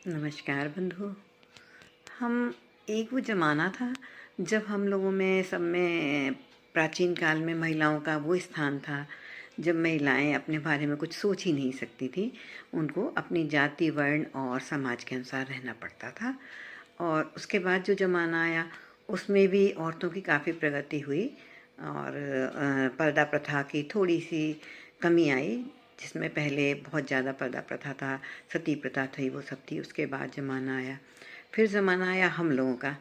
नमस्कार बंधु। हम एक वो ज़माना था जब हम लोगों में सब में प्राचीन काल में महिलाओं का वो स्थान था जब महिलाएं अपने बारे में कुछ सोच ही नहीं सकती थी। उनको अपनी जाति, वर्ण और समाज के अनुसार रहना पड़ता था। और उसके बाद जो ज़माना आया उसमें भी औरतों की काफ़ी प्रगति हुई और पर्दा प्रथा की थोड़ी सी कमी आई। जिसमें पहले बहुत ज़्यादा पर्दा प्रथा था, सती प्रथा थी, वो सब थी। उसके बाद ज़माना आया, फिर ज़माना आया हम लोगों का।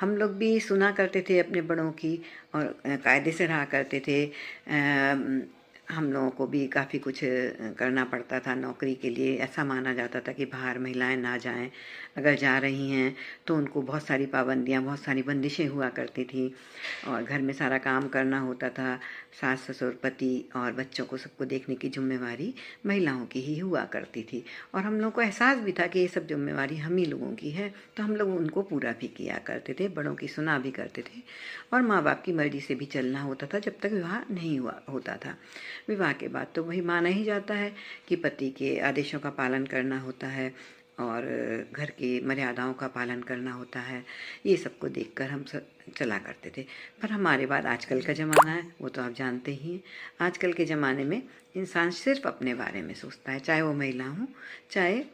हम लोग भी सुना करते थे अपने बड़ों की और कायदे से रहा करते थे। हम लोगों को भी काफ़ी कुछ करना पड़ता था नौकरी के लिए। ऐसा माना जाता था कि बाहर महिलाएं ना जाएं, अगर जा रही हैं तो उनको बहुत सारी पाबंदियां, बहुत सारी बंदिशें हुआ करती थी और घर में सारा काम करना होता था। सास ससुर, पति और बच्चों को सबको देखने की जिम्मेवारी महिलाओं की ही हुआ करती थी। और हम लोगों को एहसास भी था कि ये सब जिम्मेवारी हम ही लोगों की है, तो हम लोग उनको पूरा भी किया करते थे, बड़ों की सुना भी करते थे और माँ बाप की मर्जी से भी चलना होता था जब तक विवाह नहीं हुआ होता था। विवाह के बाद तो वही माना ही जाता है कि पति के आदेशों का पालन करना होता है और घर की मर्यादाओं का पालन करना होता है। ये सबको देखकर हम सब चला करते थे। पर हमारे बाद आजकल का ज़माना है, वो तो आप जानते ही हैं। आजकल के ज़माने में इंसान सिर्फ अपने बारे में सोचता है, चाहे वो महिला हो चाहे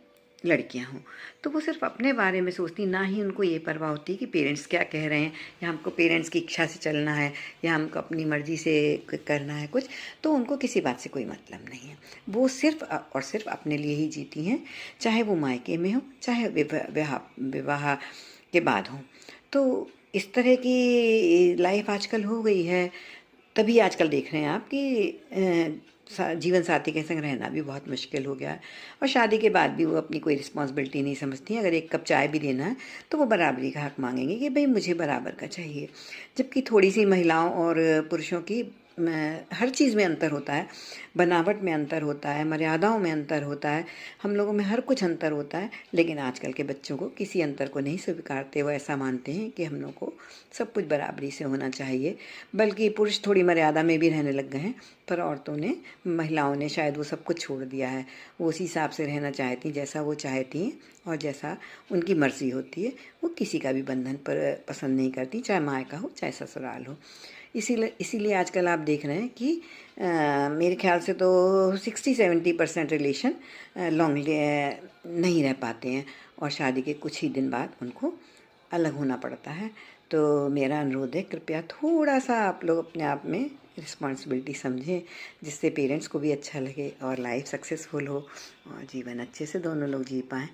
लड़कियां हों। तो वो सिर्फ अपने बारे में सोचती, ना ही उनको ये परवाह होती कि पेरेंट्स क्या कह रहे हैं या हमको पेरेंट्स की इच्छा से चलना है या हमको अपनी मर्जी से करना है कुछ। तो उनको किसी बात से कोई मतलब नहीं है। वो सिर्फ और सिर्फ अपने लिए ही जीती हैं, चाहे वो मायके में हो चाहे विवाह के बाद हो। तो इस तरह की लाइफ आजकल हो गई है। तभी आजकल देख रहे हैं आप कि जीवन साथी के संग रहना भी बहुत मुश्किल हो गया है और शादी के बाद भी वो अपनी कोई रिस्पॉन्सिबिलिटी नहीं समझती हैं। अगर एक कप चाय भी देना है तो वो बराबरी का हक मांगेंगे कि भाई मुझे बराबर का चाहिए। जबकि थोड़ी सी महिलाओं और पुरुषों की हर चीज़ में अंतर होता है, बनावट में अंतर होता है, मर्यादाओं में अंतर होता है, हम लोगों में हर कुछ अंतर होता है। लेकिन आजकल के बच्चों को किसी अंतर को नहीं स्वीकारते। वो ऐसा मानते हैं कि हम लोग को सब कुछ बराबरी से होना चाहिए। बल्कि पुरुष थोड़ी मर्यादा में भी रहने लग गए हैं, पर औरतों ने, महिलाओं ने शायद वो सब कुछ छोड़ दिया है। वो उसी हिसाब से रहना चाहती, जैसा वो चाहती हैं और जैसा उनकी मर्जी होती है। वो किसी का भी बंधन पर पसंद नहीं करती, चाहे मायका हो चाहे ससुराल हो। इसीलिए आजकल आप देख रहे हैं कि मेरे ख्याल से तो 60-70% रिलेशन लॉन्ग नहीं रह पाते हैं और शादी के कुछ ही दिन बाद उनको अलग होना पड़ता है। तो मेरा अनुरोध है, कृपया थोड़ा सा आप लोग अपने आप में रिस्पॉन्सिबिलिटी समझें, जिससे पेरेंट्स को भी अच्छा लगे और लाइफ सक्सेसफुल हो और जीवन अच्छे से दोनों लोग जी पाएँ।